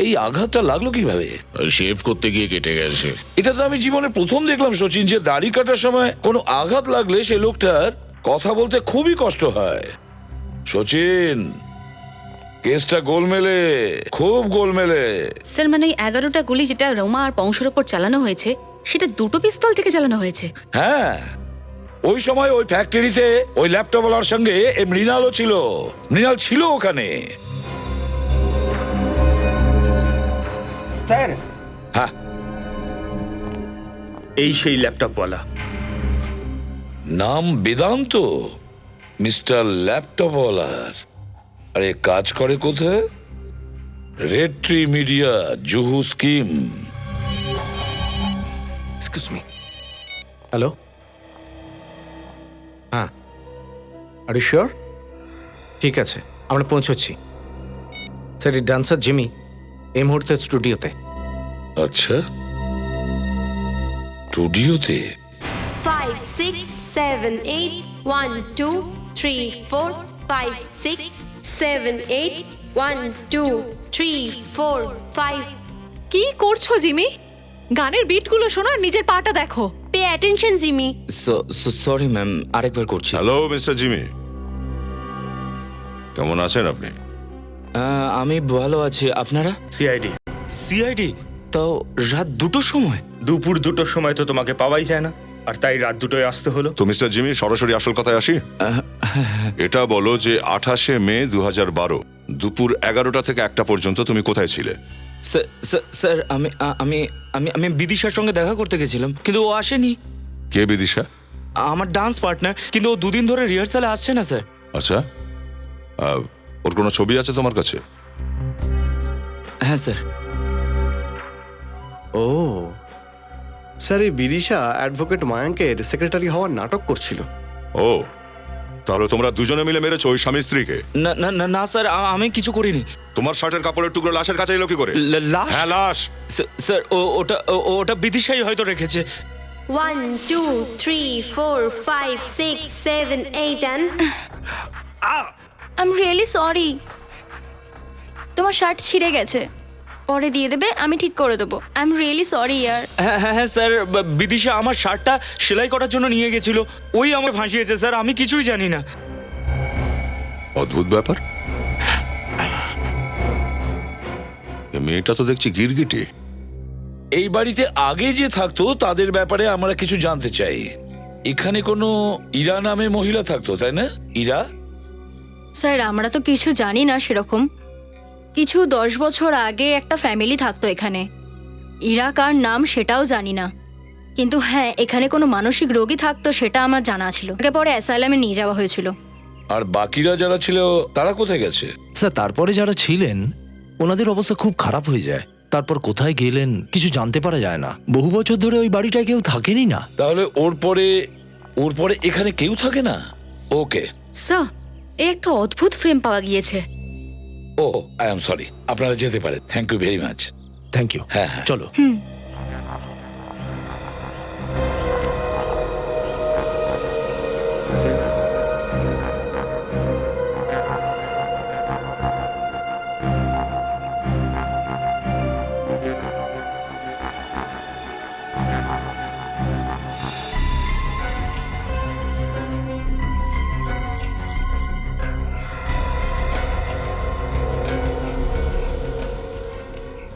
এই আঘাতটা লাগলো কিভাবে? শেভ করতে গিয়ে কেটে গেছে। এটা তো আমি জীবনে প্রথম দেখলাম সচিন, যে দাড়ি কাটার সময় কোনো আঘাত লাগলে সে লোকটার কথা বলতে খুবই কষ্ট হয়। সচিন, কেসটা গোলমেলে, খুব গোলমেলে। স্যার মানে ওই 11টা গুলি যেটা রোমা আর বংশের ওপর চালানো হয়েছে সেটা দুটো পিস্তল থেকে চালানো হয়েছে। হ্যাঁ, ওই সময় ওই ফ্যাক্টরিতে ওই ল্যাপটপওয়ালার সঙ্গে এই মৃণালও ছিল। মৃণাল ছিল ওখানে। স্যার, হ্যাঁ, এই সেই ল্যাপটপওয়ালা। নাম বেদান্ত, মিস্টার ল্যাপটপওয়ালার। আরে কাজ করে কোথায়? Red tree media, Juhu scheme. Excuse me. Hello, হ্যাঁ, আর ইউ শিওর? ঠিক আছে, আমরা পৌঁছচ্ছি। স্যার এই ডান্সার জিমি এই মুহূর্তে স্টুডিওতে। আচ্ছা, স্টুডিওতে? 5 6 7 8 1 2 3 4 5 6 7 8 1 2 3 4 5। কি করছো জিমি? গানের বিটগুলো শোনো আর নিজের পাটা দেখো। Pay attention Jimmy. Sorry ma'am, আরেকবার করছি। হ্যালো মিস্টার জিমি, কেমন আছেন আপনি? আমি ভালো আছি, আপনারা? সিআইডি। সিআইডি? তাও রাত 2টোর সময়? দুপুর 2টোর সময় তো তোমাকে পাওয়াই যায় না, আর তাই রাত 2টোয় আসতে হলো। তো মিস্টার জিমি, সরাসরি আসল কথায় আসি। এটা বলো যে 28শে মে 2012 দুপুর 11টা থেকে 1টা পর্যন্ত তুমি কোথায় ছিলে? স্যার আমি আমি আমি আমি বিদিশার সঙ্গে দেখা করতে গেছিলাম, কিন্তু ও আসেনি। কে বিদিশা? আমার ডান্স পার্টনার, কিন্তু ও 2 দিন ধরে রিহার্সালে আসছে না স্যার। আচ্ছা, ওর কোনো ছবি আছে তোমার কাছে? হ্যাঁ স্যার। ও স্যার, এই বিদিশা অ্যাডভোকেট মায়াঙ্কের সেক্রেটারি হওয়ার নাটক করছিল। ও, তাহলে তোমরা দুজনে মিলে মেরেছো ওই স্বামী স্ত্রীকে? না না না না স্যার, আমি কিছু করিনি। তোমার শার্টের কাপড়ের টুকরো লাশের কাছে এলো কি করে? লাশ? হ্যাঁ, লাশ। স্যার ওটা বিদিশাই হয়তো রেখেছে। 1 2 3 4 5 6 7 8 and I'm really sorry. তোমার শার্ট ছিঁড়ে গেছে, পরে দিয়ে দেবে, আমি ঠিক করে দেবো। I'm really sorry ইয়ার। হ্যাঁ হ্যাঁ হ্যাঁ স্যার, বিদিশা আমার শার্টটা সেলাই করার জন্য নিয়ে গেছিল, ওই আমায় ফাঁসিয়েছে স্যার, আমি কিছুই জানি না। অদ্ভুত ব্যাপার, এ মেয়েটা তো দেখছি গিরগিটি। এই বাড়িতে আগে যে থাকতো তাদের ব্যাপারে আমরা কিছু জানতে চাই। এখানে কোনো ইরা নামে মহিলা থাকতো, তাই না? ইরা? স্যার আমরা তো কিছু জানি না সেরকম। কিছু 10 বছর আগে একটা ফ্যামিলি থাকতো এখানে, ইরা কার নাম সেটাও জানি না। কিন্তু হ্যাঁ, এখানে কোনো মানসিক রোগী থাকতো সেটা আমার জানা ছিল। ওকে পরে অ্যাসাইলামে নিয়ে যাওয়া হয়েছিল। আর বাকিরা যারা ছিল তারা কোথায় গেছে? স্যার তারপরে যারা ছিলেন ওনাদের অবস্থা খুব খারাপ হয়ে যায়, তারপর কোথায় গেলেন কিছু জানতে পারা যায় না। বহু বছর ধরে ওই বাড়িটায় কেউ থাকেনি না। তাহলে ওর পরে এখানে কেউ থাকে না? ওকে স্যার এই একটা অদ্ভুত ফ্রেম পাওয়া গিয়েছে। ও, আই এম সরি, আপনারা যেতে পারেন। Thank you very much. Thank you. হ্যাঁ হ্যাঁ, চলো।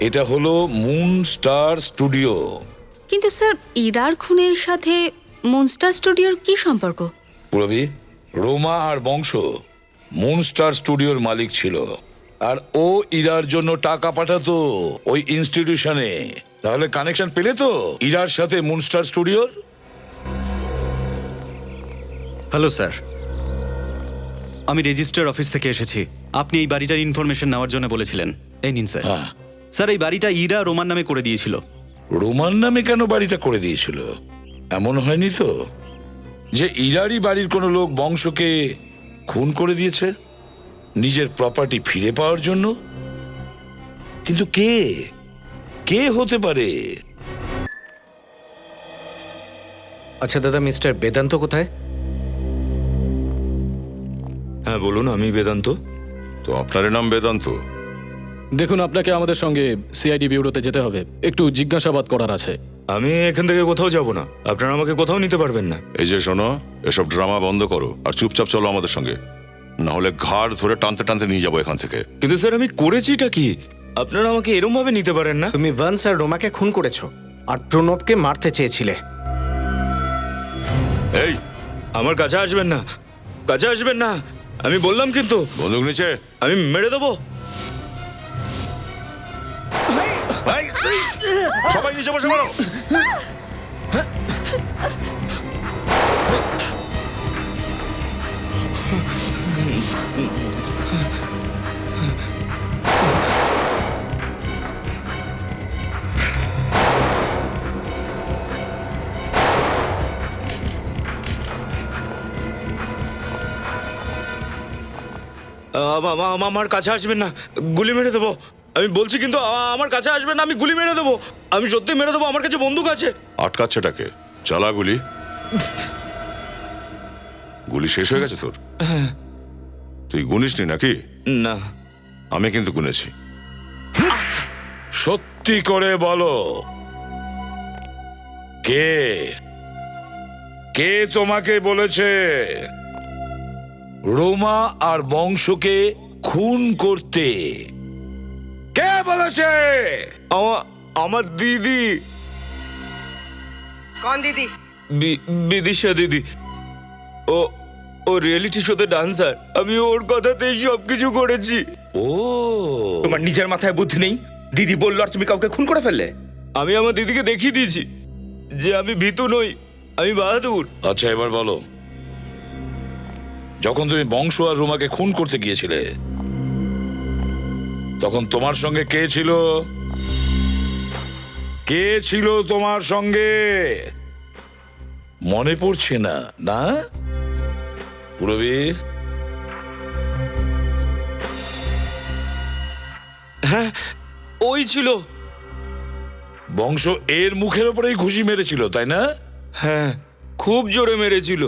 এটা হলো মুন স্টার স্টুডিও। কিন্তু স্যার ইরার খুনের সাথে মনস্টার স্টুডিওর কি সম্পর্ক? পুরবি, রোমা আর বংশ মুন স্টার স্টুডিওর মালিক ছিল, আর ও ইরার জন্য টাকা পাঠাতো ওই ইনস্টিটিউশনে। তাহলে কানেকশন পেলে তো ইরার সাথে মুন স্টার স্টুডিওর। হ্যালো স্যার, আমি রেজিস্টার অফিস থেকে এসেছি। আপনি এই বাড়িটার ইনফরমেশন নেওয়ার জন্য বলেছিলেন। এই নিন স্যার। হ্যাঁ, স্যার এই বাড়িটা ইরা রোমান নামে করে দিয়েছিল। রোমান নামে কেন বাড়িটা করে দিয়েছিল? এমন হয়নি তো যে ইরারই বাড়ির কোনো লোক বংশকে খুন করে দিয়েছে নিজের প্রপার্টি ফিরে পাওয়ার জন্য? কিন্তু কে কে হতে পারে? আচ্ছা দাদা, মিস্টার বেদান্ত কোথায়? হ্যাঁ বলুন, আমি বেদান্ত। তো আপনার নাম বেদান্ত? দেখুন, আপনাকে আমাদের সঙ্গে সিআইডি ব্যুরোতে যেতে হবে, একটু জিজ্ঞাসাবাদ করার আছে। আমি এখান থেকে কোথাও যাব না, আপনারা আমাকে কোথাও নিতে পারবেন না। এই যে শোনো, এসব ড্রামা বন্ধ করো আর চুপচাপ চলো আমাদের সঙ্গে, না হলে ঘাড় ধরে টানতে টানতে নিয়ে যাবো এখান থেকে। কিন্তু স্যার আমি করেছিটা কি? আপনারা আমাকে এরম ভাবে নিতে পারেন না। তুমি ভান্স আর রোমাকে খুন করেছো আর প্রণবকে মারতে চেয়েছিলে। এই, আমার কাছে আসবেন না, কাছে আসবেন না, আমি বললাম কিন্তু। বন্দুক নিচে। আমি মেরে দেবো। সবাই নিচে বসে পড়ো। আমার কাছে আসবেন না, গুলি মেরে দেবো। আমি বলছি কিন্তু আমার কাছে আসবেন না, আমি গুলি মেরে দেবো। আমি সত্যি মেরে দেবো, আমার কাছে বন্দুক আছে। আটকাচ্ছেটাকে? চালা গুলি। গুলি শেষ হয়ে গেছে তোর? তুই গুনিসনি নাকি? না, আমি কিন্তু গুনেছি। সত্যি করে বলো, কে কে তোমাকে বলেছে রোমা আর বংশকে খুন করতে? কে বলেছে? আমার দিদি। কোন দিদি? বিদিশা দিদি। ও রিয়েলিটি শোতে ডান্সার। আমি ওর কথাতেই সবকিছু করেছি। ও, তোমার নিজের মাথায় বুদ্ধি নেই? দিদি বললো আর তুমি কাউকে খুন করে ফেললে? আমি আমার দিদিকে দেখিয়ে দিয়েছি যে আমি ভীতু নই, আমি বাহাদুর। আচ্ছা এবার বলো, যখন তুমি বংশ আর রোমাকে খুন করতে গিয়েছিলে তখন তোমার সঙ্গে কে ছিল? কে ছিল তোমার সঙ্গে? মনে পড়ছে না? না পুরবি? হ্যাঁ, ওই ছিল। বংশ এর মুখের ওপরেই ঘুষি মেরেছিল, তাই না? হ্যাঁ, খুব জোরে মেরেছিল,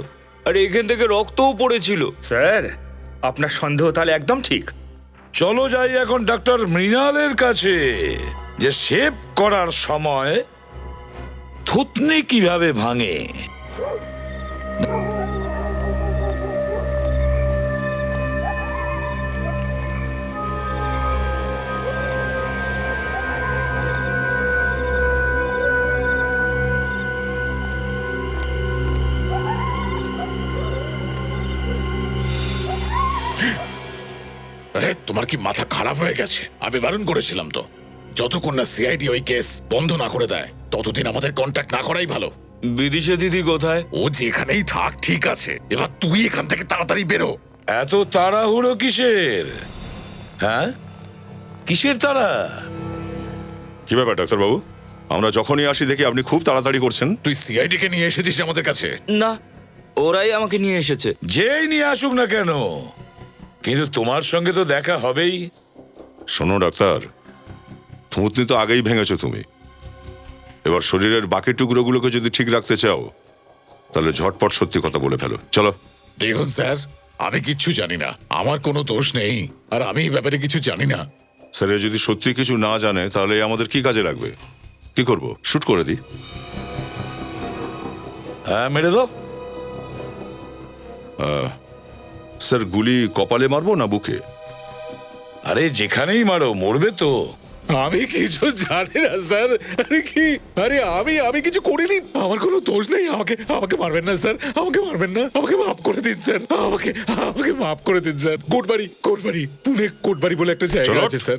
আর এখান থেকে রক্তও পড়েছিল। স্যার, আপনার সন্দেহ তাহলে একদম ঠিক। চলো যাই এখন ডাক্তার মৃণালের কাছে, যে শেভ করার সময় থুতনি কিভাবে ভাঙে। আরে তোমার কি মাথা খারাপ হয়ে গেছে? আমি বারণ করেছিলাম তো, যতক্ষণ না সিআইডি ওই কেস বন্ধ না করে দেয় ততদিন আমাদের কন্ট্যাক্ট না করাই ভালো। বিদিশা দিদি কোথায়? ও যেখানেই থাক, ঠিক আছে। এবার তুই এখান থেকে তাড়াতাড়ি বেরো। এত তাড়াহুড়ো কিসের? হ্যাঁ, কিসের তাড়া? কি ব্যাপার ডাক্তারবাবু? আমরা যখনই আসি দেখি আপনি খুব তাড়াতাড়ি করছেন। তুই সিআইডি কে নিয়ে এসেছিস আমাদের কাছে? না, ওরাই আমাকে নিয়ে এসেছে। যেই নিয়ে আসুক না কেন, কিন্তু তোমার সঙ্গে তো দেখা হবেই। শোনো ডাক্তার, থুতনি তো আগেই ভেঙেছো তুমি। এবার শরীরের বাকি টুকরোগুলোকে যদি ঠিক রাখতে চাও তাহলে ঝটপট সত্যি কথা বলে ফেলো। চলো। দেখুন স্যার, আমি কিচ্ছু জানি না, আমার কোনো দোষ নেই, আর আমি এই ব্যাপারে কিছু জানি না। স্যার, এ যদি সত্যি কিছু না জানে তাহলে আমাদের কি কাজে লাগবে? কি করব? শুট করে দিই? হ্যাঁ, মেরে দাও। স্যার, গুলি কপালে মারবো না বুকে? আরে যেখানেই মারো, মরবে তো। আমি কিছু জানি না স্যার। আরে কি, আরে আমি কিছু করিনি, আমার কোনো দোষ নেই। আমাকে মারবেন না স্যার, আমাকে মারবেন না, আমাকে মাফ করে দিন স্যার, আমাকে মাফ করে দিন স্যার। কোটবাড়ি পুনে কোটবাড়ি বলে একটা জায়গা আছে স্যার।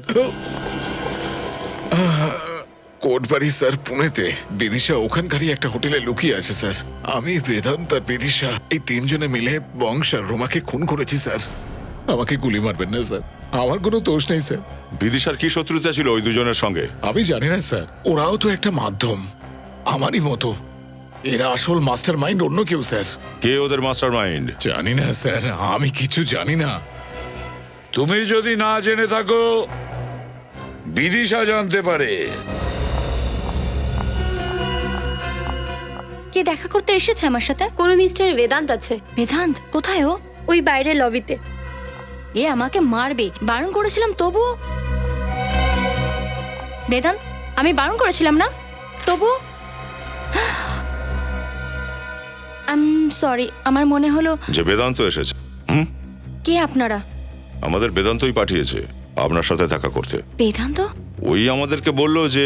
কোটবাড়ি স্যার, পুনেতে। বিদিশা ওখানকারই একটা হোটেলে লুকিয়ে আছে স্যার। আমি, বেদান্ত আর বিদিশা এই তিনজনে মিলে বংশ আর রোমাকে খুন করেছি স্যার। আমাকে গুলি মারবেন না স্যার, আমার কোনো দোষ নেই স্যার। বিদিশার কি শত্রুতা ছিল ওই দুজনের সঙ্গে? আমি জানি না স্যার, ওরাও তো একটা মাধ্যম আমারই মতো। এরা আসল মাস্টার মাইন্ড অন্য কেউ স্যার। কে ওদের মাস্টার মাইন্ড? জানি না স্যার, আমি কিছু জানি না। তুমি যদি না জেনে থাকো, বিদিশা জানতে পারে। কে দেখা করতে এসেছে আমার সাথে? কোনো মিস্টার বেদান্ত আছে। বেদান্ত কোথায়? ও ওই বাইরের লবিতে। এ আমাকে মারবে, বারণ করেছিলাম তবু। বেদান্ত, আমি বারণ করেছিলাম না তবু? সরি, আমার মনে হলো যে বেদান্ত এসেছে। কে আপনারা? আমাদের বেদান্তই পাঠিয়েছে আপনার সাথে দেখা করতে। বেদান্ত? ওই আমাদেরকে বলল যে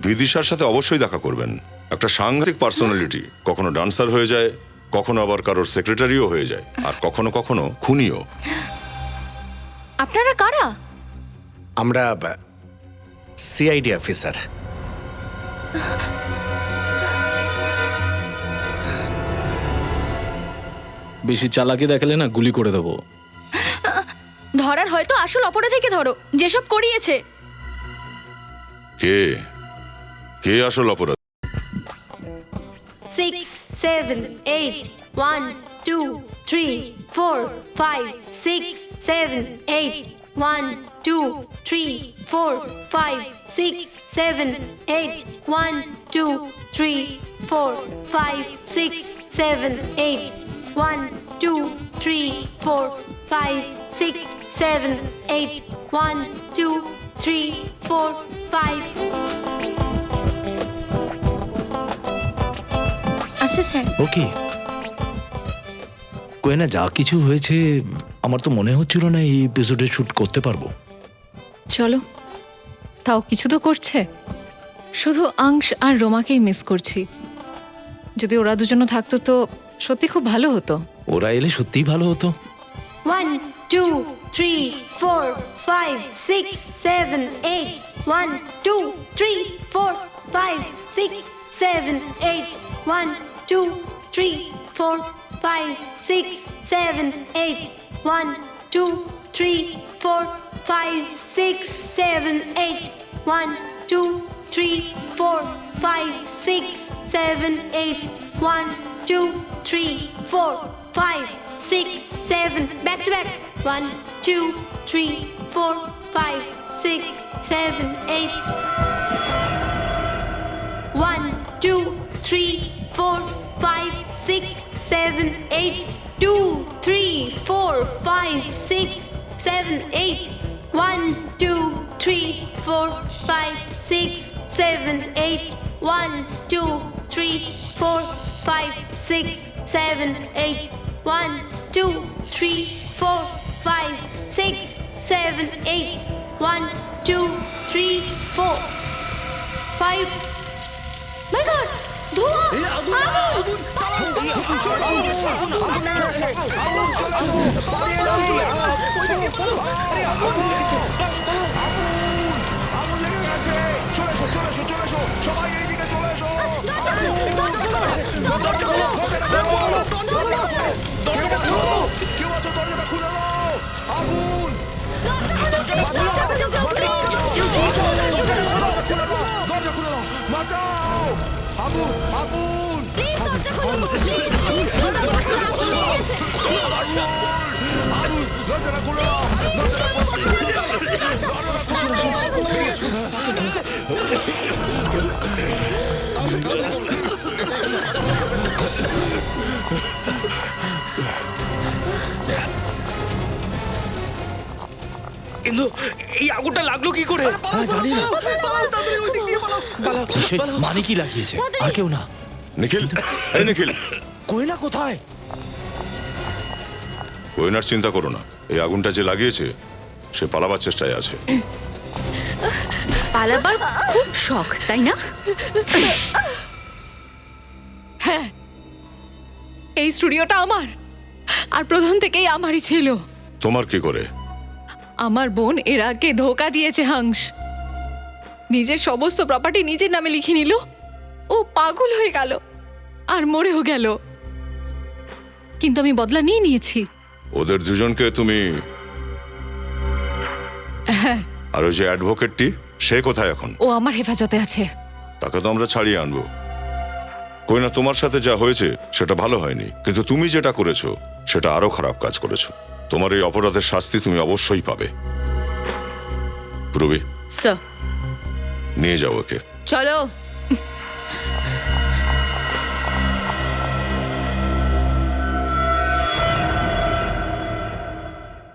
বিদিশার সাথে অবশ্যই দেখা করবেন। একটা সাংঘাতিক পার্সোনালিটি, কখনো ডান্সার হয়ে যায়, কখনো আবার কারোর সেক্রেটারিও হয়ে যায়, আর কখনো কখনো খুনিও। আপনারা কারা? আমরা সিআইডি অফিসার। বেশি চালাকি দেখালে না গুলি করে দেবো। ধরার হয়তো আসল অপরাধীকে ধরো, যেসব করিয়েছে। কে কে আসল অপরাধ? 6, 7, 8, 1, 2, 3, 4, 5, 6, 7, 8, 1, 2, 3, 4, 5, 6, 7, 8, 1, 2, 3, 4, 5, 6, 7, 8, 1, 2, 3, 4, 5, 6, 7, 8, 1, 2, 3, 4, 5. আচ্ছা স্যার। ওকে কোয়েনা, যা কিছু হয়েছে আমার তো মনে হচ্ছিল না এই এপিসোডে শুট করতে পারবো। চলো, তাও কিছু তো করছে। শুধু আংশ আর রোমাকেই মিস করছি। যদি ওরা দুজনে থাকতো তো সত্যি খুব ভালো হতো। ওরা এলে সত্যিই ভালো হতো। 1, 2, 3, 4, 5, 6, 7, 8. 1, 2, 3, 4, 5, 6, 7, 8. 1, 2, 3, 4, 5, 6, 7, 8. 1, 2, 3, 4, 5, 6, 7, 8. 1, 2, 3, 4, 5, 6, 7, 8. 1, 2, 3, 4, 5, 6, 7. Back to back. 1, 2, 3, 4, 5, 6, 7, 8. 1, 2, 3, 4, 5, 6, 7, 8. 2, 3, 4, 5, 6, 7, 8. 1, 2, 3, 4, 5, 6, 7, 8. 1, 2, 3, 4, 5, 6, 7, 8. 1, 2, 3, 4, 5, 6, 7, 8. 1, 2, 3, 4, 5. My God! ধোঁয়া! কিন্তু এই আগুনটা লাগলো কি করে? জানি না, মানে কি লাগিয়েছে? আর কেউ না। নিখিল, এই নিখিল, কোয়েনা কোথায়? কোয়েনার চিন্তা করো না, এই আগুনটা যে লাগিয়েছে সে পালাবার চেষ্টায় আছে। পালাবার খুব শখ তাই না? হ্যাঁ, এই স্টুডিওটা আমার, আর প্রথম থেকেই আমারই ছিল। তোমার কি করে? আমার বোন এরাকে ধোকা দিয়েছে হংস, নিজের সমস্ত প্রপার্টি নিজের নামে লিখে নিল। ও পাগল হয়ে গেল আর মরেও গেল, কিন্তু আমি বদলা নিয়ে নিয়েছি। ওদের দুজনকে তুমি, আর ওই যে অ্যাডভোকেটটি, সে কোথায় এখন? ও আমার হেফাজতে আছে। তাকে তো আমরা ছাড়িয়ে আনবো। কই না, তোমার সাথে যা হয়েছে সেটা ভালো হয়নি, কিন্তু তুমি যেটা করেছো সেটা আরো খারাপ কাজ করেছো। তোমার এই অপরাধের শাস্তি তুমি অবশ্যই পাবে। রবি, স্যার নিয়ে যাও ওকে। চলো।